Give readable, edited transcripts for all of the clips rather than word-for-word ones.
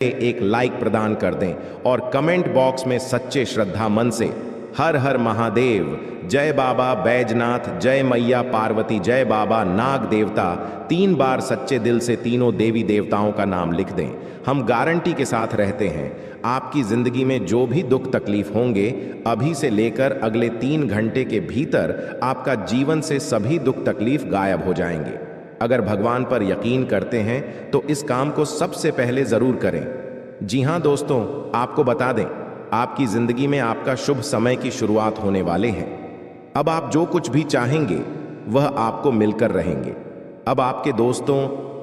एक लाइक प्रदान कर दें और कमेंट बॉक्स में सच्चे श्रद्धा मन से हर हर महादेव, जय बाबा बैजनाथ, जय मैया पार्वती, जय बाबा नाग देवता 3 बार सच्चे दिल से तीनों देवी देवताओं का नाम लिख दें। हम गारंटी के साथ रहते हैं आपकी जिंदगी में जो भी दुख तकलीफ होंगे, अभी से लेकर अगले 3 घंटे के भीतर आपका जीवन से सभी दुख तकलीफ गायब हो जाएंगे। अगर भगवान पर यकीन करते हैं तो इस काम को सबसे पहले जरूर करें। जी हां दोस्तों, आपको बता दें, आपकी जिंदगी में आपका शुभ समय की शुरुआत होने वाले हैं। अब आप जो कुछ भी चाहेंगे वह आपको मिलकर रहेंगे। अब आपके दोस्तों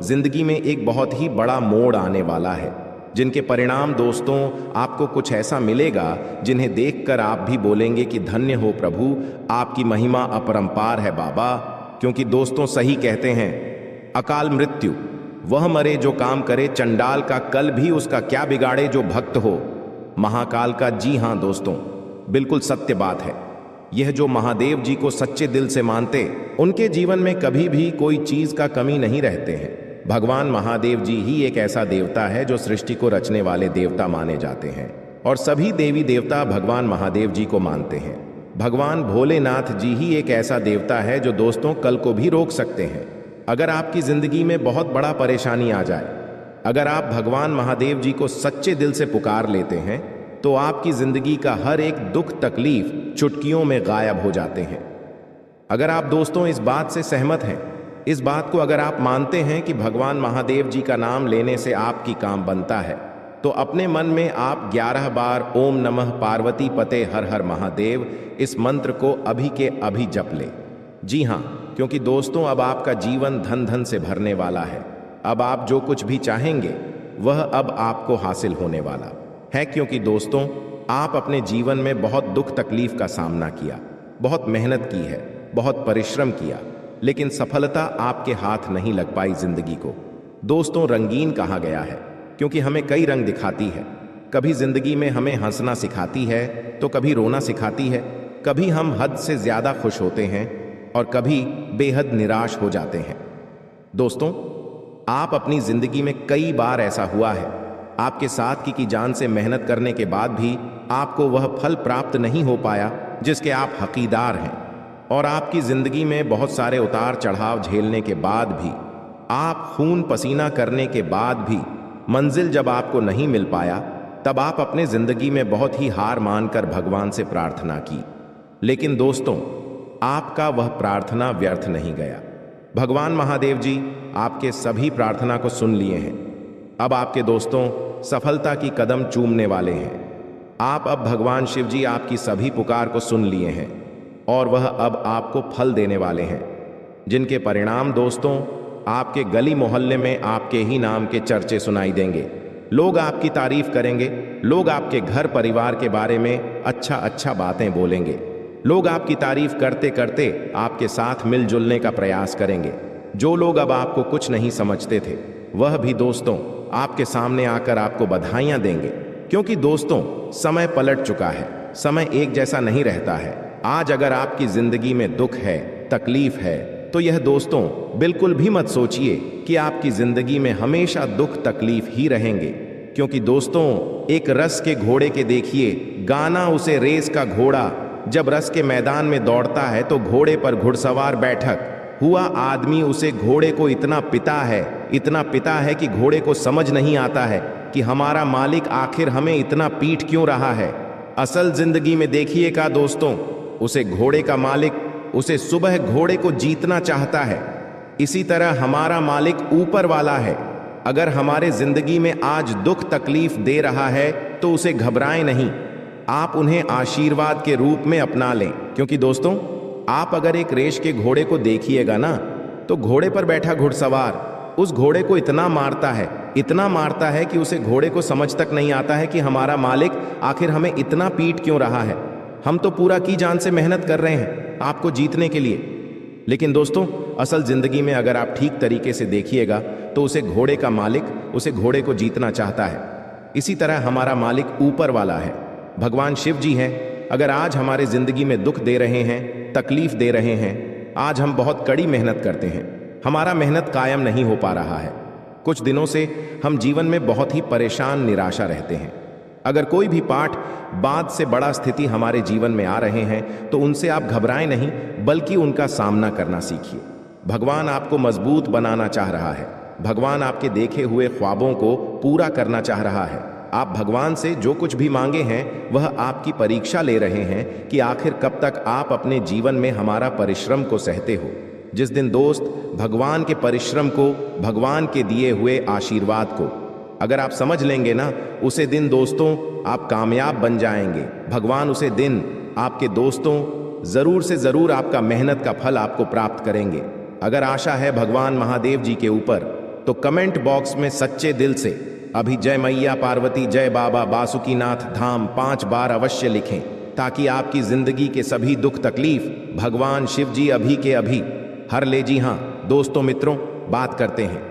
जिंदगी में एक बहुत ही बड़ा मोड़ आने वाला है, जिनके परिणाम दोस्तों आपको कुछ ऐसा मिलेगा जिन्हें देखकर आप भी बोलेंगे कि धन्य हो प्रभु, आपकी महिमा अपरंपार है बाबा। क्योंकि दोस्तों सही कहते हैं, अकाल मृत्यु वह मरे जो काम करे, चंडाल का कल भी उसका क्या बिगाड़े जो भक्त हो महाकाल का। जी हां दोस्तों, बिल्कुल सत्य बात है। यह जो महादेव जी को सच्चे दिल से मानते, उनके जीवन में कभी भी कोई चीज का कमी नहीं रहते हैं। भगवान महादेव जी ही एक ऐसा देवता है जो सृष्टि को रचने वाले देवता माने जाते हैं और सभी देवी देवता भगवान महादेव जी को मानते हैं। भगवान भोलेनाथ जी ही एक ऐसा देवता है जो दोस्तों कल को भी रोक सकते हैं। अगर आपकी जिंदगी में बहुत बड़ा परेशानी आ जाए, अगर आप भगवान महादेव जी को सच्चे दिल से पुकार लेते हैं तो आपकी जिंदगी का हर एक दुख तकलीफ चुटकियों में गायब हो जाते हैं। अगर आप दोस्तों इस बात से सहमत हैं, इस बात को अगर आप मानते हैं कि भगवान महादेव जी का नाम लेने से आपकी काम बनता है, तो अपने मन में आप 11 बार ओम नमः पार्वती पते हर हर महादेव इस मंत्र को अभी के अभी जप ले। जी हां, क्योंकि दोस्तों अब आपका जीवन धन धन से भरने वाला है। अब आप जो कुछ भी चाहेंगे वह अब आपको हासिल होने वाला है। क्योंकि दोस्तों आप अपने जीवन में बहुत दुख तकलीफ का सामना किया, बहुत मेहनत की है, बहुत परिश्रम किया, लेकिन सफलता आपके हाथ नहीं लग पाई। जिंदगी को दोस्तों रंगीन कहा गया है क्योंकि हमें कई रंग दिखाती है। कभी जिंदगी में हमें हंसना सिखाती है तो कभी रोना सिखाती है, कभी हम हद से ज्यादा खुश होते हैं और कभी बेहद निराश हो जाते हैं। दोस्तों आप अपनी जिंदगी में कई बार ऐसा हुआ है, आपके साथ की जान से मेहनत करने के बाद भी आपको वह फल प्राप्त नहीं हो पाया जिसके आप हकीदार हैं, और आपकी जिंदगी में बहुत सारे उतार चढ़ाव झेलने के बाद भी, आप खून पसीना करने के बाद भी मंजिल जब आपको नहीं मिल पाया, तब आप अपने जिंदगी में बहुत ही हार मानकर भगवान से प्रार्थना की। लेकिन दोस्तों आपका वह प्रार्थना व्यर्थ नहीं गया। भगवान महादेव जी आपके सभी प्रार्थना को सुन लिए हैं। अब आपके दोस्तों सफलता की कदम चूमने वाले हैं। आप अब भगवान शिव जी आपकी सभी पुकार को सुन लिए हैं और वह अब आपको फल देने वाले हैं, जिनके परिणाम दोस्तों आपके गली मोहल्ले में आपके ही नाम के चर्चे सुनाई देंगे। लोग आपकी तारीफ करेंगे, लोग आपके घर परिवार के बारे में अच्छा अच्छा बातें बोलेंगे। लोग आपकी तारीफ करते करते आपके साथ मिलजुलने का प्रयास करेंगे। जो लोग अब आपको कुछ नहीं समझते थे, वह भी दोस्तों आपके सामने आकर आपको बधाइयां देंगे। क्योंकि दोस्तों समय पलट चुका है, समय एक जैसा नहीं रहता है। आज अगर आपकी जिंदगी में दुख है, तकलीफ है, तो यह दोस्तों बिल्कुल भी मत सोचिए कि आपकी जिंदगी में हमेशा दुख तकलीफ ही रहेंगे। क्योंकि दोस्तों एक रस के घोड़े के देखिए, गाना उसे रेस का घोड़ा, जब रस के मैदान में दौड़ता है तो घोड़े पर घुड़सवार बैठक हुआ आदमी उसे घोड़े को इतना पिता है कि घोड़े को समझ नहीं आता है कि हमारा मालिक आखिर हमें इतना पीट क्यों रहा है। असल जिंदगी में देखिएगा दोस्तों, उसे घोड़े का मालिक उसे सुबह घोड़े को जीतना चाहता है। इसी तरह हमारा मालिक ऊपर वाला है। अगर हमारे जिंदगी में आज दुख तकलीफ दे रहा है तो उसे घबराएं नहीं, आप उन्हें आशीर्वाद के रूप में अपना लें। क्योंकि दोस्तों आप अगर एक रेस के घोड़े को देखिएगा ना, तो घोड़े पर बैठा घुड़सवार उस घोड़े को इतना मारता है कि उसे घोड़े को समझ तक नहीं आता है कि हमारा मालिक आखिर हमें इतना पीट क्यों रहा है। हम तो पूरा की जान से मेहनत कर रहे हैं आपको जीतने के लिए। लेकिन दोस्तों असल जिंदगी में अगर आप ठीक तरीके से देखिएगा तो उसे घोड़े का मालिक उसे घोड़े को जीतना चाहता है। इसी तरह हमारा मालिक ऊपर वाला है, भगवान शिव जी हैं। अगर आज हमारे जिंदगी में दुख दे रहे हैं, तकलीफ दे रहे हैं, आज हम बहुत कड़ी मेहनत करते हैं, हमारा मेहनत कायम नहीं हो पा रहा है, कुछ दिनों से हम जीवन में बहुत ही परेशान निराशा रहते हैं। अगर कोई भी पाठ बाद से बड़ा स्थिति हमारे जीवन में आ रहे हैं तो उनसे आप घबराएं नहीं, बल्कि उनका सामना करना सीखिए। भगवान आपको मजबूत बनाना चाह रहा है। भगवान आपके देखे हुए ख्वाबों को पूरा करना चाह रहा है। आप भगवान से जो कुछ भी मांगे हैं वह आपकी परीक्षा ले रहे हैं कि आखिर कब तक आप अपने जीवन में हमारा परिश्रम को सहते हो। जिस दिन दोस्त भगवान के परिश्रम को, भगवान के दिए हुए आशीर्वाद को अगर आप समझ लेंगे ना, उसे दिन दोस्तों आप कामयाब बन जाएंगे। भगवान उसे दिन आपके दोस्तों जरूर से जरूर आपका मेहनत का फल आपको प्राप्त करेंगे। अगर आशा है भगवान महादेव जी के ऊपर तो कमेंट बॉक्स में सच्चे दिल से अभी जय मैया पार्वती, जय बाबा बासुकीनाथ धाम 5 बार अवश्य लिखें, ताकि आपकी जिंदगी के सभी दुख तकलीफ भगवान शिव जी अभी के अभी हर ले। जी हाँ दोस्तों मित्रों, बात करते हैं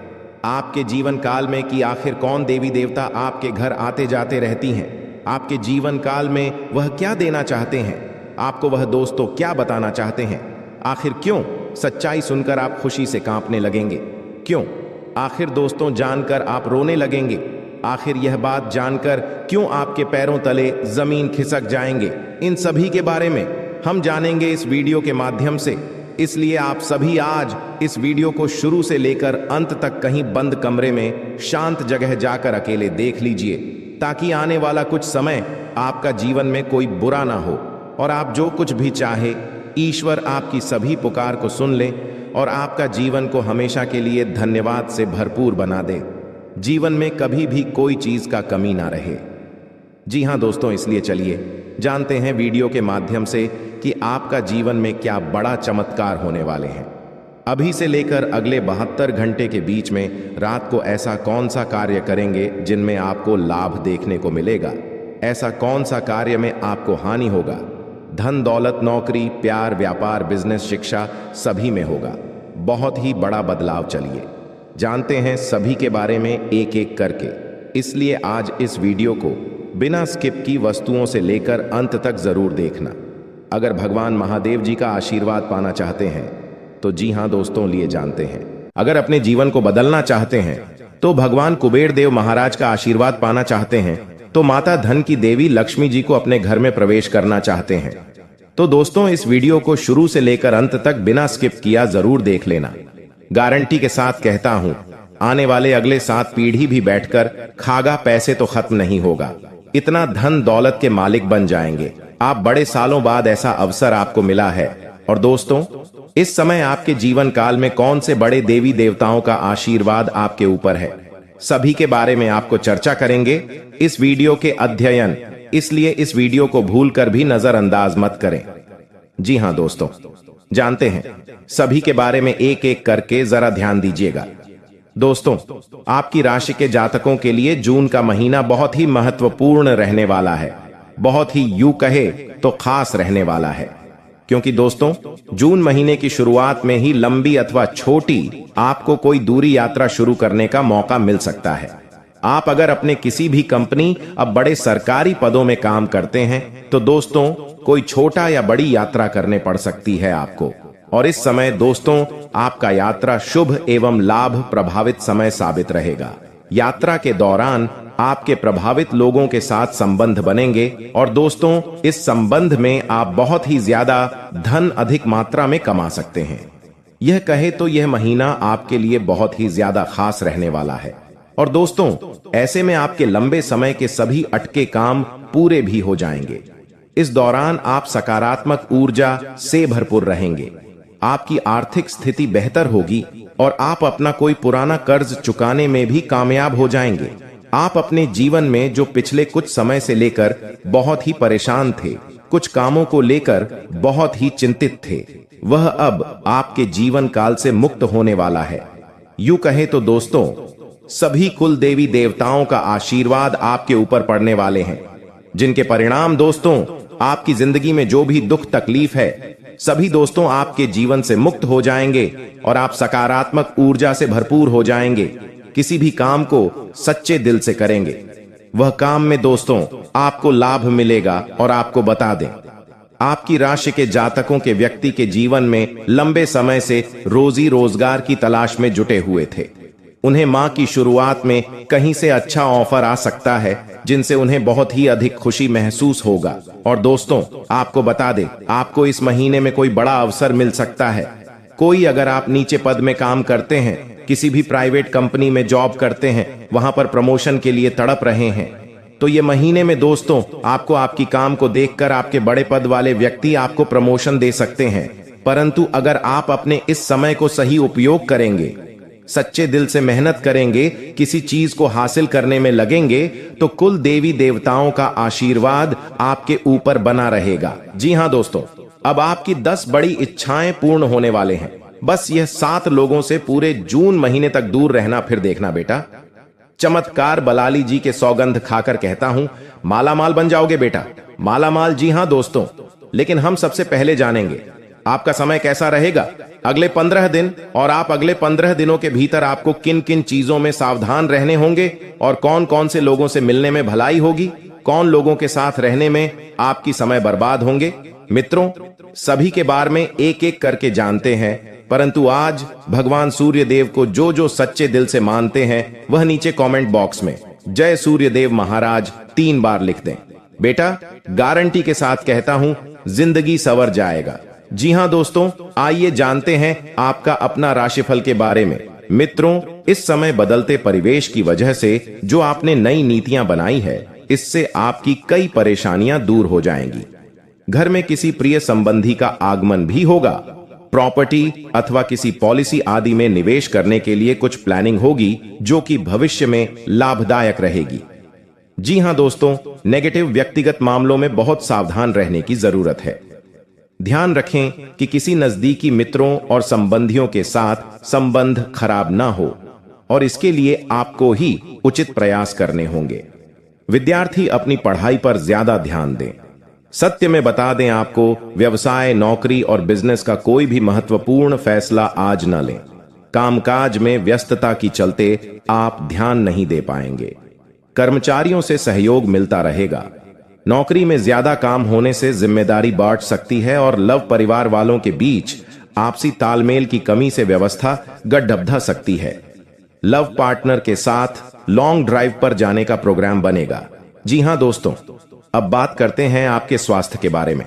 आपके जीवन काल में कि आखिर कौन देवी देवता आपके घर आते जाते रहती हैं। आपके जीवन काल में वह क्या देना चाहते हैं, आपको वह दोस्तों क्या बताना चाहते हैं। आखिर क्यों सच्चाई सुनकर आप खुशी से कांपने लगेंगे, क्यों आखिर दोस्तों जानकर आप रोने लगेंगे, आखिर यह बात जानकर क्यों आपके पैरों तले जमीन खिसक जाएंगे। इन सभी के बारे में हम जानेंगे इस वीडियो के माध्यम से। इसलिए आप सभी आज इस वीडियो को शुरू से लेकर अंत तक कहीं बंद कमरे में शांत जगह जाकर अकेले देख लीजिए, ताकि आने वाला कुछ समय आपका जीवन में कोई बुरा ना हो और आप जो कुछ भी चाहे ईश्वर आपकी सभी पुकार को सुन ले और आपका जीवन को हमेशा के लिए धन्यवाद से भरपूर बना दे। जीवन में कभी भी कोई चीज का कमी ना रहे। जी हाँ दोस्तों, इसलिए चलिए जानते हैं वीडियो के माध्यम से कि आपका जीवन में क्या बड़ा चमत्कार होने वाले हैं। अभी से लेकर अगले 72 घंटे के बीच में रात को ऐसा कौन सा कार्य करेंगे जिनमें आपको लाभ देखने को मिलेगा। ऐसा कौन सा कार्य में आपको हानि होगा। धन दौलत, नौकरी, प्यार, व्यापार, बिजनेस, शिक्षा सभी में होगा बहुत ही बड़ा बदलाव। चलिए जानते हैं सभी के बारे में एक एक करके। इसलिए आज इस वीडियो को बिना स्किप की वस्तुओं से लेकर अंत तक जरूर देखना। अगर भगवान महादेव जी का आशीर्वाद पाना चाहते हैं तो जी हाँ दोस्तों, लिए जानते हैं। अगर अपने जीवन को बदलना चाहते हैं तो भगवान कुबेर देव महाराज का आशीर्वाद पाना चाहते हैं तो माता धन की देवी लक्ष्मी जी को अपने घर में प्रवेश करना चाहते हैं तो दोस्तों इस वीडियो को शुरू से लेकर अंत तक बिना स्किप किया जरूर देख लेना। गारंटी के साथ कहता हूं, आने वाले अगले 7 पीढ़ी भी बैठकर खागा पैसे तो खत्म नहीं होगा। इतना धन दौलत के मालिक बन जाएंगे आप। बड़े सालों बाद ऐसा अवसर आपको मिला है। और दोस्तों इस समय आपके जीवन काल में कौन से बड़े देवी देवताओं का आशीर्वाद आपके ऊपर है, सभी के बारे में आपको चर्चा करेंगे इस वीडियो के अध्ययन। इसलिए इस वीडियो को भूलकर भी नजरअंदाज मत करें। जी हां दोस्तों, जानते हैं सभी के बारे में एक एक करके जरा ध्यान दीजिएगा। दोस्तों आपकी राशि के जातकों के लिए जून का महीना बहुत ही महत्वपूर्ण रहने वाला है। बहुत ही यूं कहे तो खास रहने वाला है, क्योंकि दोस्तों जून महीने की शुरुआत में ही लंबी अथवा छोटी आपको कोई दूरी यात्रा शुरू करने का मौका मिल सकता है। आप अगर अपने किसी भी कंपनी अब बड़े सरकारी पदों में काम करते हैं तो दोस्तों कोई छोटा या बड़ी यात्रा करने पड़ सकती है आपको। और इस समय दोस्तों आपका यात्रा शुभ एवं लाभ प्रभावित समय साबित रहेगा। यात्रा के दौरान आपके प्रभावित लोगों के साथ संबंध बनेंगे और दोस्तों इस संबंध में आप बहुत ही ज्यादा धन अधिक मात्रा में कमा सकते हैं। यह कहे तो यह महीना आपके लिए बहुत ही ज्यादा खास रहने वाला है। और दोस्तों ऐसे में आपके लंबे समय के सभी अटके काम पूरे भी हो जाएंगे। इस दौरान आप सकारात्मक ऊर्जा से भरपूर रहेंगे। आपकी आर्थिक स्थिति बेहतर होगी और आप अपना कोई पुराना कर्ज चुकाने में भी कामयाब हो जाएंगे। आप अपने जीवन में जो पिछले कुछ समय से लेकर बहुत ही परेशान थे, कुछ कामों को लेकर बहुत ही चिंतित थे, वह अब आपके जीवन काल से मुक्त होने वाला है। यूं कहे तो दोस्तों सभी कुल देवी देवताओं का आशीर्वाद आपके ऊपर पड़ने वाले हैं, जिनके परिणाम दोस्तों आपकी जिंदगी में जो भी दुख तकलीफ है सभी दोस्तों आपके जीवन से मुक्त हो जाएंगे और आप सकारात्मक ऊर्जा से भरपूर हो जाएंगे। किसी भी काम को सच्चे दिल से करेंगे, वह काम में दोस्तों आपको लाभ मिलेगा। और आपको बता दें, आपकी राशि के जातकों के व्यक्ति के जीवन में लंबे समय से रोजी रोजगार की तलाश में जुटे हुए थे। उन्हें माह की शुरुआत में कहीं से अच्छा ऑफर आ सकता है जिनसे उन्हें बहुत ही अधिक खुशी महसूस होगा। और दोस्तों, आपको बता दें, आपको इस महीने में कोई बड़ा अवसर मिल सकता है। कोई अगर आप नीचे पद में काम करते हैं, किसी भी प्राइवेट कंपनी में जॉब करते हैं, वहां पर प्रमोशन के लिए तड़प रहे हैं, तो ये महीने में दोस्तों आपको आपकी काम को देखकर आपके बड़े पद वाले व्यक्ति आपको प्रमोशन दे सकते हैं। परंतु अगर आप अपने इस समय को सही उपयोग करेंगे, सच्चे दिल से मेहनत करेंगे, किसी चीज को हासिल करने में लगेंगे, तो कुल देवी देवताओं का आशीर्वाद आपके ऊपर बना रहेगा। जी हां दोस्तों, अब आपकी 10 बड़ी इच्छाएं पूर्ण होने वाले हैं। बस यह 7 लोगों से पूरे जून महीने तक दूर रहना, फिर देखना बेटा। चमत्कार बलाली जी के सौगंध खाकर कहता हूं, मालामाल बन जाओगे बेटा, मालामाल। जी हां दोस्तों, लेकिन हम सबसे पहले जानेंगे आपका समय कैसा रहेगा अगले 15 दिन, और आप अगले 15 दिनों के भीतर आपको किन किन चीजों में सावधान रहने होंगे, और कौन कौन से लोगों से मिलने में भलाई होगी, कौन लोगों के साथ रहने में आपकी समय बर्बाद होंगे। मित्रों, सभी के बारे में एक एक करके जानते हैं, परंतु आज भगवान सूर्य देव को जो जो सच्चे दिल से मानते हैं, वह नीचे कमेंट बॉक्स में जय सूर्य देव महाराज 3 बार लिख दें। बेटा, गारंटी के साथ कहता हूं, जिंदगी संवर जाएगा। जी हां दोस्तों, आइए जानते हैं आपका अपना राशिफल के बारे में। मित्रों, इस समय बदलते परिवेश की वजह से जो आपने नई नीतियां बनाई है, इससे आपकी कई परेशानियां दूर हो जाएंगी। घर में किसी प्रिय संबंधी का आगमन भी होगा। प्रॉपर्टी अथवा किसी पॉलिसी आदि में निवेश करने के लिए कुछ प्लानिंग होगी, जो कि भविष्य में लाभदायक रहेगी। जी हां दोस्तों, नेगेटिव व्यक्तिगत मामलों में बहुत सावधान रहने की जरूरत है। ध्यान रखें कि किसी नजदीकी मित्रों और संबंधियों के साथ संबंध खराब ना हो, और इसके लिए आपको ही उचित प्रयास करने होंगे। विद्यार्थी अपनी पढ़ाई पर ज्यादा ध्यान दें। सत्य में बता दें, आपको व्यवसाय, नौकरी और बिजनेस का कोई भी महत्वपूर्ण फैसला आज न लें। कामकाज में व्यस्तता की चलते आप ध्यान नहीं दे पाएंगे। कर्मचारियों से सहयोग मिलता रहेगा। नौकरी में ज्यादा काम होने से जिम्मेदारी बढ़ सकती है, और लव परिवार वालों के बीच आपसी तालमेल की कमी से व्यवस्था गड्ढबधा सकती है। लव पार्टनर के साथ लॉन्ग ड्राइव पर जाने का प्रोग्राम बनेगा। जी हां दोस्तों, अब बात करते हैं आपके स्वास्थ्य के बारे में।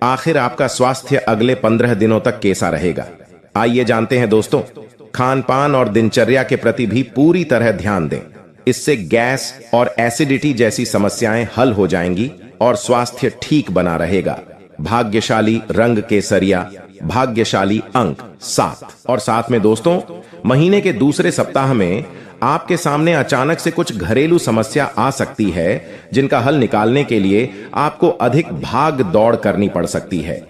आखिर आपका स्वास्थ्य अगले 15 दिनों तक कैसा रहेगा, आइए जानते हैं दोस्तों। खान पान और दिनचर्या के प्रति भी पूरी तरह ध्यान दें। इससे गैस और एसिडिटी जैसी समस्याएं हल हो जाएंगी और स्वास्थ्य ठीक बना रहेगा। भाग्यशाली रंग केसरिया, भाग्यशाली अंक 7। और साथ में दोस्तों, महीने के दूसरे सप्ताह में आपके सामने अचानक से कुछ घरेलू समस्या आ सकती है, जिनका हल निकालने के लिए आपको अधिक भाग दौड़ करनी पड़ सकती है।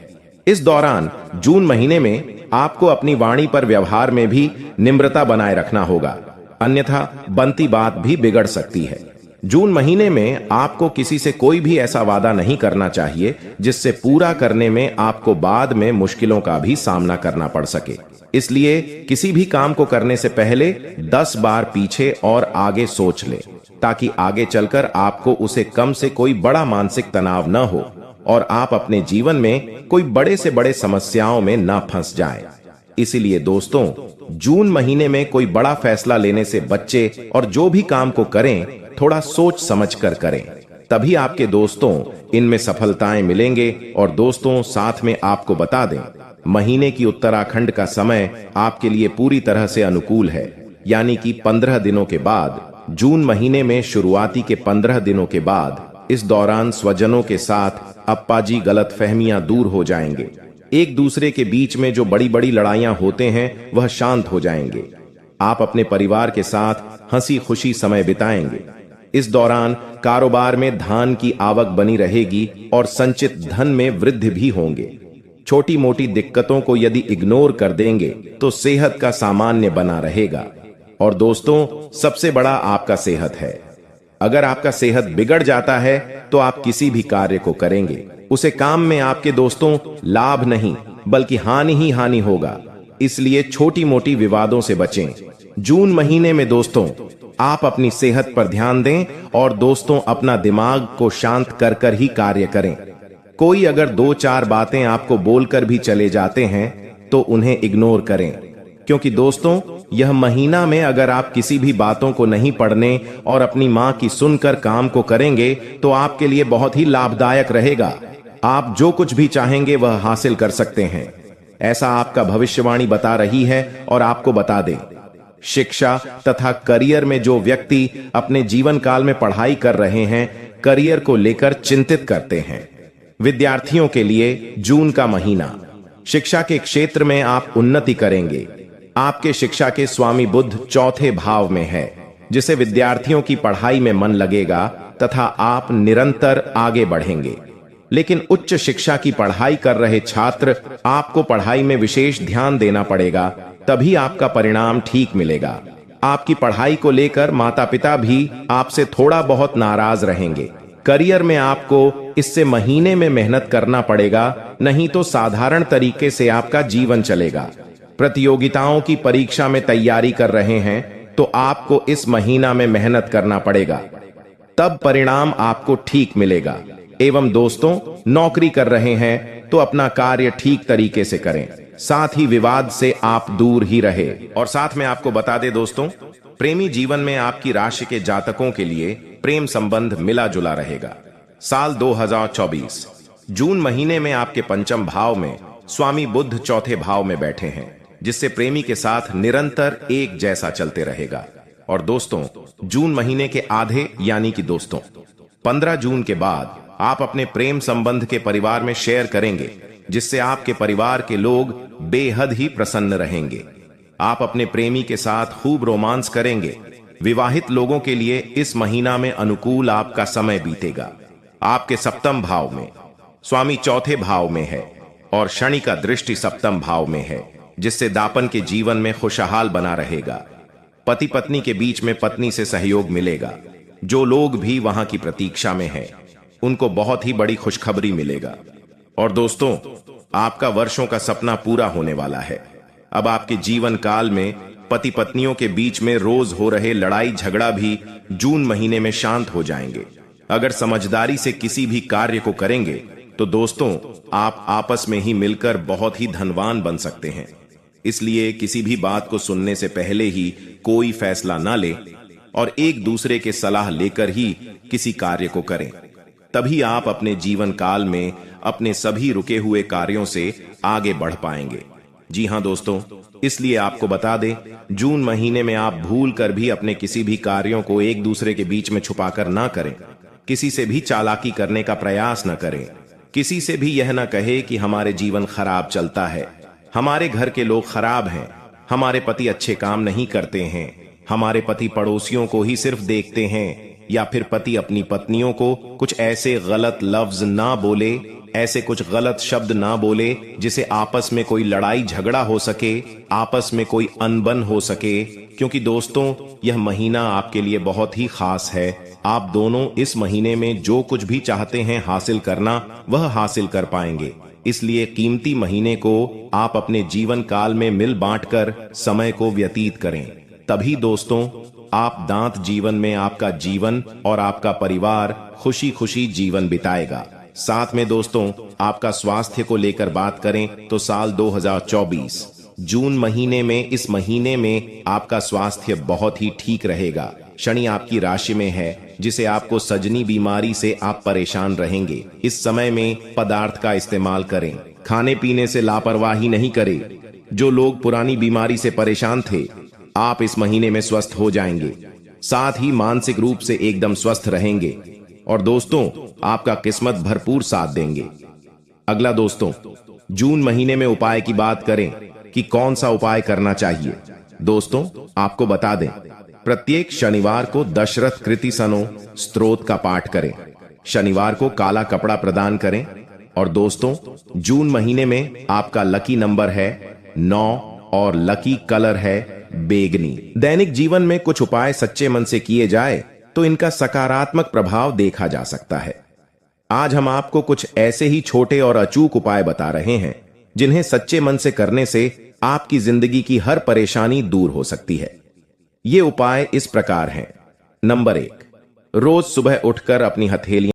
इस दौरान जून महीने में आपको अपनी वाणी पर व्यवहार में भी निम्रता बनाए रखना होगा, अन्यथा बनती बात भी बिगड़ सकती है। जून महीने में आपको किसी से कोई भी ऐसा वादा नहीं करना चाहिए जिससे पूरा करने में आपको बाद में मुश्किलों का भी सामना करना पड़ सके। इसलिए किसी भी काम को करने से पहले 10 बार पीछे और आगे सोच ले, ताकि आगे चलकर आपको उसे कम से कोई बड़ा मानसिक तनाव न हो और आप अपने जीवन में कोई बड़े से बड़े समस्याओं में न फंस जाएं। इसीलिए दोस्तों, जून महीने में कोई बड़ा फैसला लेने से बच्चे, और जो भी काम को करें थोड़ा सोच समझ कर करें, तभी आपके दोस्तों इनमें सफलताएं मिलेंगे। और दोस्तों, साथ में आपको बता दें, महीने की उत्तराखंड का समय आपके लिए पूरी तरह से अनुकूल है, यानी कि 15 दिनों के बाद, जून महीने में शुरुआती के 15 दिनों के बाद, इस दौरान स्वजनों के साथ अप्पाजी गलतफहमियां दूर हो जाएंगे। एक दूसरे के बीच में जो बड़ी बड़ी लड़ाइयां होते हैं, वह शांत हो जाएंगे। आप अपने परिवार के साथ हंसी खुशी समय बिताएंगे। इस दौरान कारोबार में धान की आवक बनी रहेगी और संचित धन में वृद्धि भी होंगे। छोटी मोटी दिक्कतों को यदि इग्नोर कर देंगे तो सेहत का सामान्य बना रहेगा। और दोस्तों, सबसे बड़ा आपका सेहत है। अगर आपका सेहत बिगड़ जाता है तो आप किसी भी कार्य को करेंगे, उसे काम में आपके दोस्तों लाभ नहीं बल्कि हानि ही हानि होगा। इसलिए छोटी मोटी विवादों से बचें। जून महीने में दोस्तों, आप अपनी सेहत पर ध्यान दें और दोस्तों, अपना दिमाग को शांत कर कर ही कार्य करें। कोई अगर 2-4 बातें आपको बोलकर भी चले जाते हैं तो उन्हें इग्नोर करें, क्योंकि दोस्तों, यह महीना में अगर आप किसी भी बातों को नहीं पढ़ने और अपनी मां की सुनकर काम को करेंगे तो आपके लिए बहुत ही लाभदायक रहेगा। आप जो कुछ भी चाहेंगे वह हासिल कर सकते हैं, ऐसा आपका भविष्यवाणी बता रही है। और आपको बता दें, शिक्षा तथा करियर में जो व्यक्ति अपने जीवन काल में पढ़ाई कर रहे हैं, करियर को लेकर चिंतित करते हैं, विद्यार्थियों के लिए जून का महीना, शिक्षा के क्षेत्र में आप उन्नति करेंगे। आपके शिक्षा के स्वामी बुध चौथे भाव में है, जिससे विद्यार्थियों की पढ़ाई में मन लगेगा तथा आप निरंतर आगे बढ़ेंगे। लेकिन उच्च शिक्षा की पढ़ाई कर रहे छात्र, आपको पढ़ाई में विशेष ध्यान देना पड़ेगा, तभी आपका परिणाम ठीक मिलेगा। आपकी पढ़ाई को लेकर माता पिता भी आपसे थोड़ा बहुत नाराज रहेंगे। करियर में आपको इससे महीने में मेहनत करना पड़ेगा, नहीं तो साधारण तरीके से आपका जीवन चलेगा। प्रतियोगिताओं की परीक्षा में तैयारी कर रहे हैं तो आपको इस महीना में मेहनत करना पड़ेगा, तब परिणाम आपको ठीक मिलेगा। एवं दोस्तों, नौकरी कर रहे हैं तो अपना कार्य ठीक तरीके से करें, साथ ही विवाद से आप दूर ही रहे। और साथ में आपको बता दें दोस्तों, प्रेमी जीवन में आपकी राशि के जातकों के लिए प्रेम संबंध मिला जुला रहेगा। साल 2024 जून महीने में आपके पंचम भाव में स्वामी बुध चौथे भाव में बैठे हैं, जिससे प्रेमी के साथ निरंतर एक जैसा चलते रहेगा। और दोस्तों, जून महीने के आधे यानी कि दोस्तों 15 जून के बाद आप अपने प्रेम संबंध के परिवार में शेयर करेंगे, जिससे आपके परिवार के लोग बेहद ही प्रसन्न रहेंगे। आप अपने प्रेमी के साथ खूब रोमांस करेंगे। विवाहित लोगों के लिए इस महीना में अनुकूल आपका समय बीतेगा। आपके सप्तम भाव में स्वामी चौथे भाव में है और शनि का दृष्टि सप्तम भाव में है, जिससे दापन के जीवन में खुशहाल बना रहेगा। पति पत्नी के बीच में पत्नी से सहयोग मिलेगा। जो लोग भी वहां की प्रतीक्षा में हैं, उनको बहुत ही बड़ी खुशखबरी मिलेगा। और दोस्तों, आपका वर्षों का सपना पूरा होने वाला है। अब आपके जीवन काल में पति पत्नियों के बीच में रोज हो रहे लड़ाई झगड़ा भी जून महीने में शांत हो जाएंगे। अगर समझदारी से किसी भी कार्य को करेंगे तो दोस्तों, आप आपस में ही मिलकर बहुत ही धनवान बन सकते हैं। इसलिए किसी भी बात को सुनने से पहले ही कोई फैसला ना ले और एक दूसरे के सलाह लेकर ही किसी कार्य को करें, तभी आप अपने जीवन काल में अपने सभी रुके हुए कार्यों से आगे बढ़ पाएंगे। जी हां दोस्तों, इसलिए आपको बता दें, जून महीने में आप भूल कर भी अपने किसी भी कार्यों को एक दूसरे के बीच में छुपाकर ना करें। किसी से भी चालाकी करने का प्रयास न करें। किसी से भी यह न कहे कि हमारे जीवन खराब चलता है, हमारे घर के लोग खराब हैं, हमारे पति अच्छे काम नहीं करते हैं, हमारे पति पड़ोसियों को ही सिर्फ देखते हैं, या फिर पति अपनी पत्नियों को कुछ ऐसे गलत लफ्ज ना बोले, ऐसे कुछ गलत शब्द ना बोले जिसे आपस में कोई लड़ाई झगड़ा हो सके, आपस में कोई अनबन हो सके। क्योंकि दोस्तों, यह महीना आपके लिए बहुत ही खास है। आप दोनों इस महीने में जो कुछ भी चाहते हैं हासिल करना, वह हासिल कर पाएंगे। इसलिए कीमती महीने को आप अपने जीवन काल में मिल बांटकर समय को व्यतीत करें। तभी दोस्तों, आप दांत जीवन में आपका जीवन और आपका परिवार खुशी खुशी जीवन बिताएगा। साथ में दोस्तों, आपका स्वास्थ्य को लेकर बात करें तो साल 2024 जून महीने में, इस महीने में आपका स्वास्थ्य बहुत ही ठीक रहेगा। शनि आपकी राशि में है, जिसे आपको सजनी बीमारी से आप परेशान रहेंगे। इस समय में पदार्थ का इस्तेमाल करें, खाने पीने से लापरवाही नहीं करें। जो लोग पुरानी बीमारी से परेशान थे, आप इस महीने में स्वस्थ हो जाएंगे, साथ ही मानसिक रूप से एकदम स्वस्थ रहेंगे। और दोस्तों, आपका किस्मत भरपूर साथ देंगे। अगला दोस्तों, जून महीने में उपाय की बात करें कि कौन सा उपाय करना चाहिए। दोस्तों, आपको बता दें, प्रत्येक शनिवार को दशरथ कृति सनो स्तोत्र का पाठ करें। शनिवार को काला कपड़ा प्रदान करें। और दोस्तों, जून महीने में आपका लकी नंबर है 9 और लकी कलर है बेगनी। दैनिक जीवन में कुछ उपाय सच्चे मन से किए जाए तो इनका सकारात्मक प्रभाव देखा जा सकता है। आज हम आपको कुछ ऐसे ही छोटे और अचूक उपाय बता रहे हैं, जिन्हें सच्चे मन से करने से आपकी जिंदगी की हर परेशानी दूर हो सकती है। ये उपाय इस प्रकार हैं। नंबर 1, रोज सुबह उठकर अपनी हथेलियां